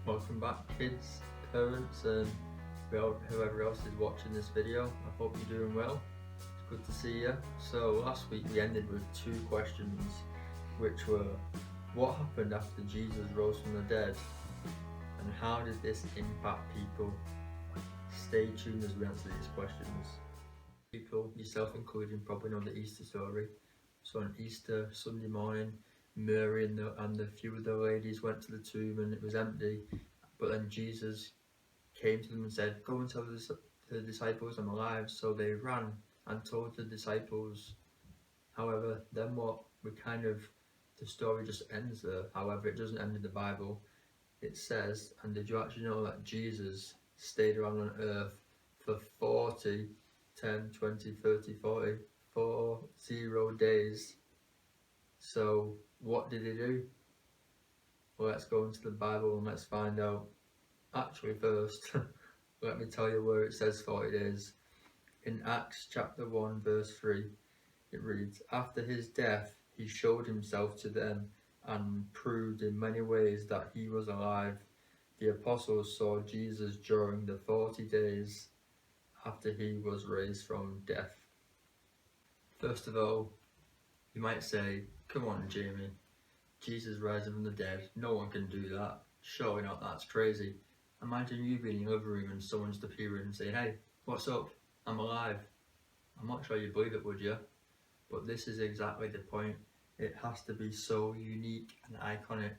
Welcome back, kids, parents, and whoever else is watching this video. I hope you're doing well. It's good to see you. So last week we ended with two questions, which were what happened after Jesus rose from the dead, and how did this impact people? Stay tuned as we answer these questions. People, yourself included, probably know the Easter story. So on Easter Sunday morning, Mary and the few of the ladies went to the tomb and it was empty. But then Jesus came to them and said, "Go and tell the disciples I'm alive." So they ran and told the disciples. However, then the story just ends there. However, it doesn't end in the Bible. It says, and did you actually know that Jesus stayed around on earth for 40, 10, 20, 30, 40, 40 days? So what did he do? Well, let's go into the Bible and let's find out. Actually, first, let me tell you where it says 40 days. In Acts chapter 1 verse 3, it reads, "After his death, he showed himself to them and proved in many ways that he was alive. The apostles saw Jesus during the 40 days after he was raised from death." First of all, you might say, "Come on, Jamie, Jesus rising from the dead, no one can do that. Surely not, that's crazy." Imagine you being in your living room and someone just appearing and saying, "Hey, what's up? I'm alive." I'm not sure you'd believe it, would you? But this is exactly the point. It has to be so unique and iconic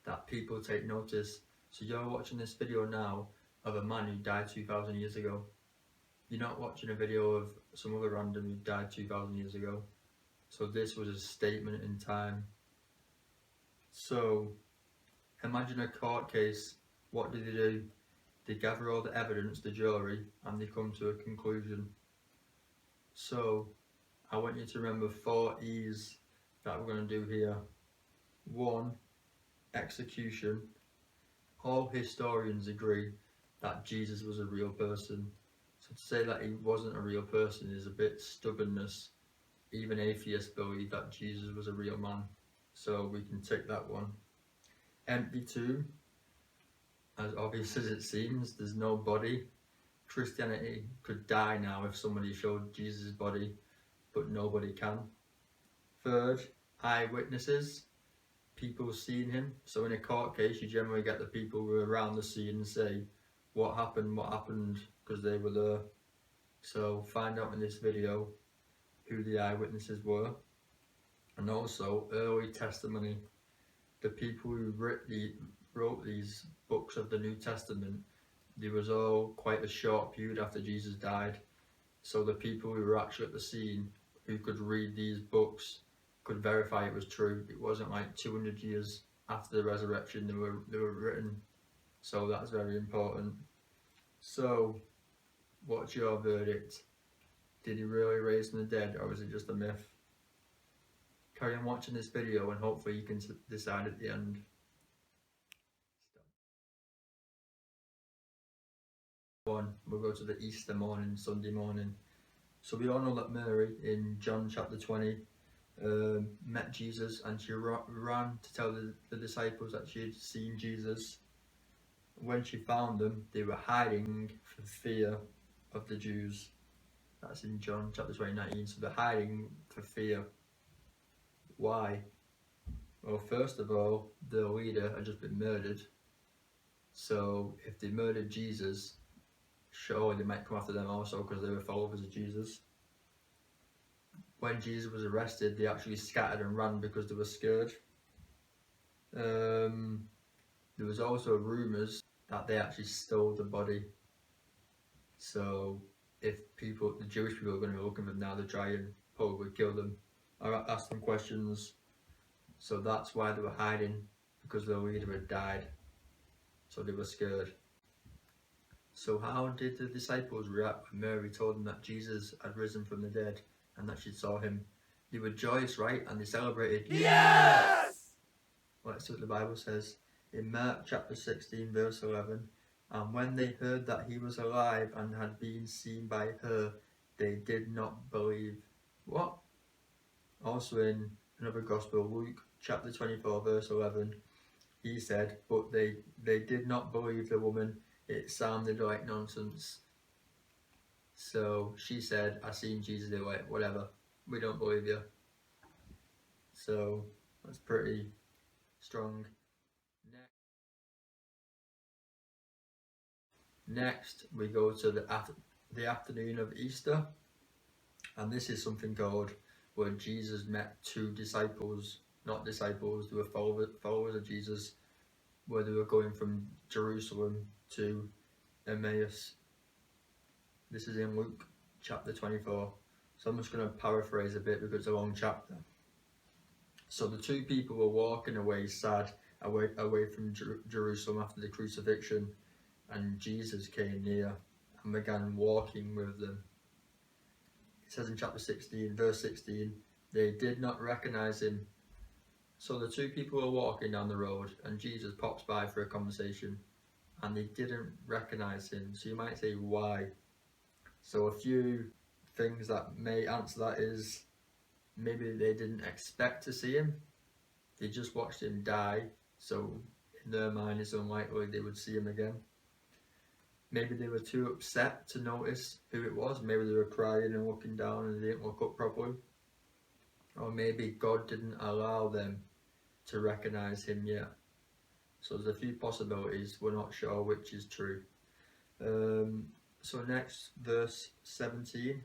that people take notice. So you're watching this video now of a man who died 2,000 years ago. You're not watching a video of some other random who died 2,000 years ago. So this was a statement in time. So imagine a court case. What do? They gather all the evidence, the jury, and they come to a conclusion. So I want you to remember 4 E's that we're going to do here. 1, execution. All historians agree that Jesus was a real person. So to say that he wasn't a real person is a bit stubbornness. Even atheists believe that Jesus was a real man. So we can tick that one. Empty tomb. As obvious as it seems, there's no body. Christianity could die now if somebody showed Jesus' body, but nobody can. 3rd, eyewitnesses. People seeing him. So in a court case, you generally get the people who are around the scene and say, what happened, because they were there. So find out in this video who the eyewitnesses were. And also early testimony. The people who wrote these books of the New Testament, they was all quite a short period after Jesus died. So the people who were actually at the scene, who could read these books, could verify it was true. It wasn't like 200 years after the resurrection they were written. So that's very important. So what's your verdict? Did he really raise from the dead, or was it just a myth? Carry on watching this video and hopefully you can decide at the end. We'll go to the Easter morning, Sunday morning. So we all know that Mary in John chapter 20 met Jesus, and she ran to tell the disciples that she had seen Jesus. When she found them, they were hiding for fear of the Jews. That's in John chapter 20:19. So they're hiding for fear. Why? Well, first of all, the leader had just been murdered. So if they murdered Jesus, surely they might come after them also because they were followers of Jesus. When Jesus was arrested, they actually scattered and ran because they were scared. There was also rumours that they actually stole the body. So if the Jewish people are going to be looking for them now, they try and probably kill them or ask them questions. So that's why they were hiding, because their leader had died. So they were scared. So how did the disciples react when Mary told them that Jesus had risen from the dead and that she saw him? They were joyous, right? And they celebrated. Yes! Let's see what the Bible says. In Mark chapter 16 verse 11, "And when they heard that he was alive and had been seen by her, they did not believe." What? Also in another gospel, Luke chapter 24 verse 11, he said, but they did not believe the woman. It sounded like nonsense. So she said, I seen Jesus. They were like, whatever, we don't believe you. So that's pretty strong. Next we go to the afternoon of Easter, and this is something called where Jesus met two disciples, not disciples, they were followers of Jesus, where they were going from Jerusalem to Emmaus. This is in Luke chapter 24. So I'm just going to paraphrase a bit because it's a long chapter. So the two people were walking away sad, away from Jerusalem after the crucifixion, and Jesus came near and began walking with them. It says in chapter 16, verse 16, they did not recognize him. So the two people were walking down the road and Jesus pops by for a conversation and they didn't recognize him. So you might say, why? So a few things that may answer that is, maybe they didn't expect to see him. They just watched him die, so in their mind it's unlikely they would see him again. Maybe they were too upset to notice who it was. Maybe they were crying and looking down and they didn't look up properly. Or maybe God didn't allow them to recognize him yet. So there's a few possibilities. We're not sure which is true. So next, verse 17.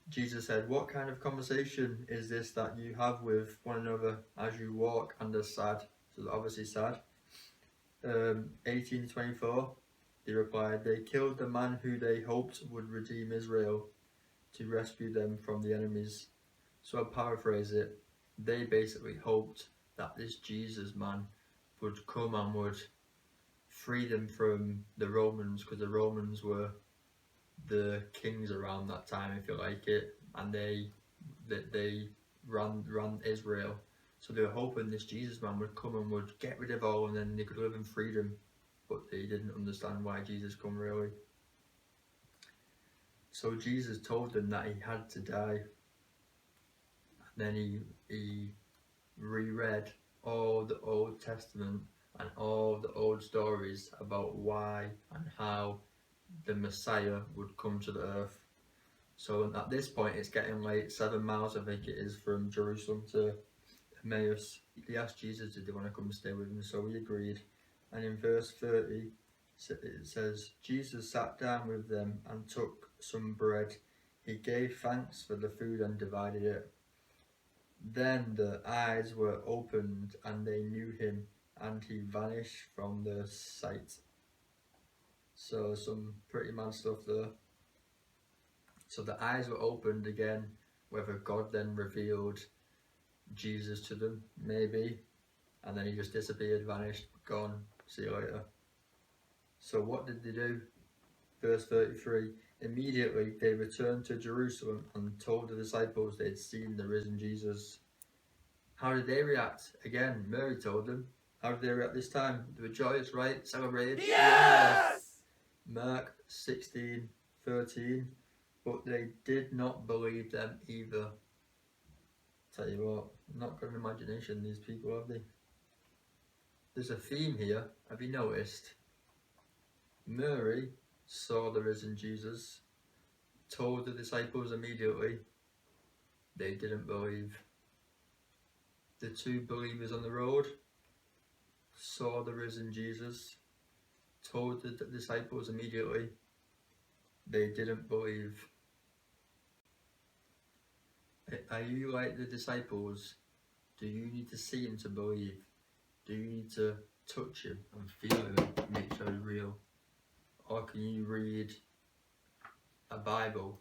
Jesus said, what kind of conversation is this that you have with one another as you walk and are sad? So they're obviously sad. 18 to 24, they replied, they killed the man who they hoped would redeem Israel to rescue them from the enemies. So I'll paraphrase it. They basically hoped that this Jesus man would come and would free them from the Romans, because the Romans were the kings around that time, if you like it, and they ran Israel. So they were hoping this Jesus man would come and would get rid of all, and then they could live in freedom. But they didn't understand why Jesus come, really. So Jesus told them that he had to die. And then he reread all the Old Testament and all the old stories about why and how the Messiah would come to the earth. So at this point it's getting late, 7 miles I think it is from Jerusalem to Emmaus. He asked Jesus, did they want to come and stay with him? So he agreed. And in verse 30 it says, Jesus sat down with them and took some bread. He gave thanks for the food and divided it. Then their eyes were opened and they knew him, and he vanished from their sight. So some pretty mad stuff there. So the eyes were opened again, whether God then revealed Jesus to them, maybe, and then he just disappeared, vanished, gone, see you later. So what did they do? Verse 33, immediately they returned to Jerusalem and told the disciples they had seen the risen Jesus. How did they react? Again, Mary told them. How did they react this time? They were joyous, right? Celebrated? Yes! Mark 16:13, but they did not believe them either. Tell you what, not got an imagination, these people, have they? There's a theme here, have you noticed? Mary saw the risen Jesus, told the disciples immediately. They didn't believe. The two believers on the road saw the risen Jesus, told the disciples immediately. They didn't believe. Are you like the disciples? Do you need to see him to believe? Do you need to touch him and feel him and make sure he's real? Or can you read a Bible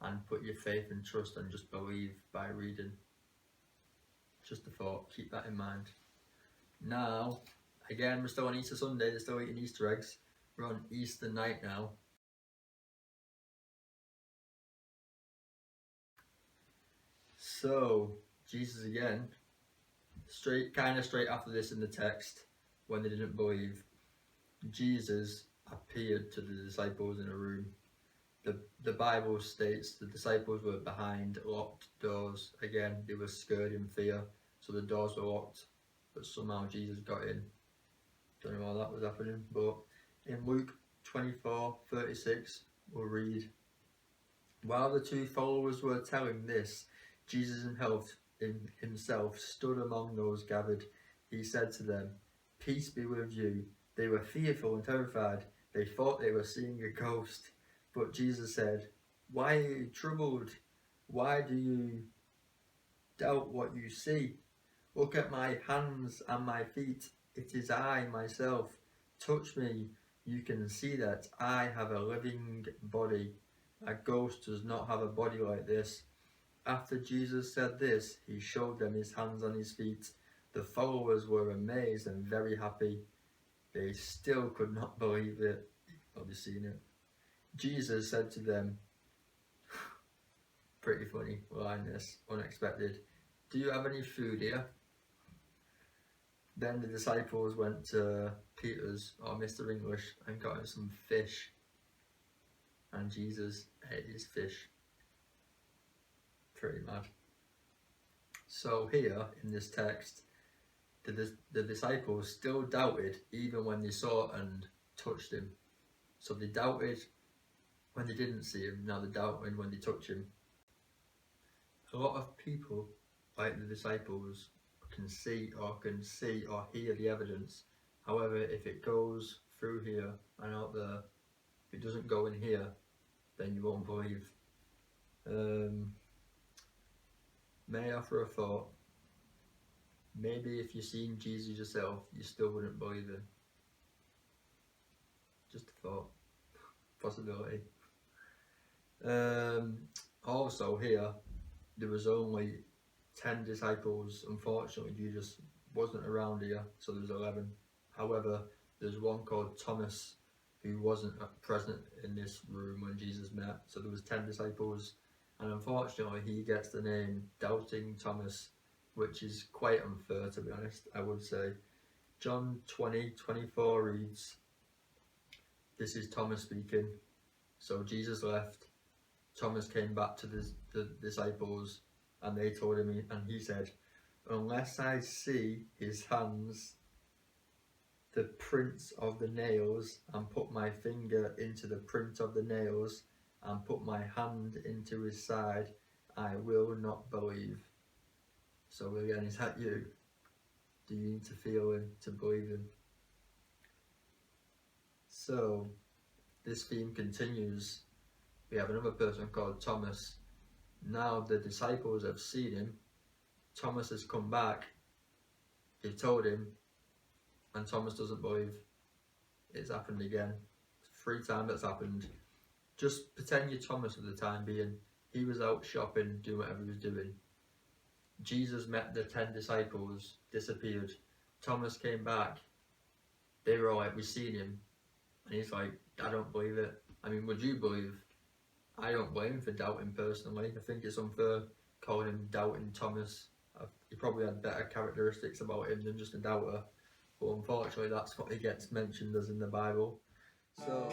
and put your faith and trust and just believe by reading? Just a thought, keep that in mind. Now, again, we're still on Easter Sunday, they're still eating Easter eggs. We're on Easter night now. So, Jesus again, straight after this in the text, when they didn't believe, Jesus appeared to the disciples in a room. The Bible states the disciples were behind locked doors. Again, they were scared in fear, so the doors were locked, but somehow Jesus got in. Don't know why that was happening, but in Luke 24:36 we'll read, while the two followers were telling this, Jesus himself stood among those gathered. He said to them, "Peace be with you." They were fearful and terrified. They thought they were seeing a ghost. But Jesus said, "Why are you troubled? Why do you doubt what you see? Look at my hands and my feet. It is I myself. Touch me. You can see that I have a living body. A ghost does not have a body like this." After Jesus said this, he showed them his hands and his feet. The followers were amazed and very happy. They still could not believe it. Have you seen it? Jesus said to them, pretty funny line this, unexpected, "Do you have any food here?" Then the disciples went to Peter's, or Mr. English, and got him some fish. And Jesus ate his fish. Pretty mad. So here in this text, the disciples still doubted even when they saw and touched him. So they doubted when they didn't see him, now they're doubting when they touch him. A lot of people, like the disciples, can see or hear the evidence. However, if it goes through here and out there, if it doesn't go in here, then you won't believe. May I offer a thought? Maybe if you've seen Jesus yourself, you still wouldn't believe him. Just a thought. Possibility. Also here, there was only 10 disciples. Unfortunately, Jesus wasn't around here, so there was 11. However, there's one called Thomas who wasn't present in this room when Jesus met. So there was 10 disciples, and unfortunately he gets the name Doubting Thomas, which is quite unfair, to be honest, I would say. John 20:24 reads, this is Thomas speaking. So Jesus left, Thomas came back to the disciples, and they told him, and he said, "Unless I see his hands, the prints of the nails, and put my finger into the print of the nails, and put my hand into his side, I will not believe." So again, is that you? Do you need to feel him to believe him? So this theme continues. We have another person called Thomas. Now the disciples have seen him. Thomas has come back. They've told him, and Thomas doesn't believe. It's happened again. 3 times that's happened. Just pretend you're Thomas for the time being. He was out shopping, doing whatever he was doing. Jesus met the 10 disciples, disappeared. Thomas came back. They were all like, "We've seen him." And he's like, "I don't believe it." I mean, would you believe? I don't blame him for doubting personally. I think it's unfair calling him Doubting Thomas. He probably had better characteristics about him than just a doubter. But unfortunately, that's what he gets mentioned as in the Bible. So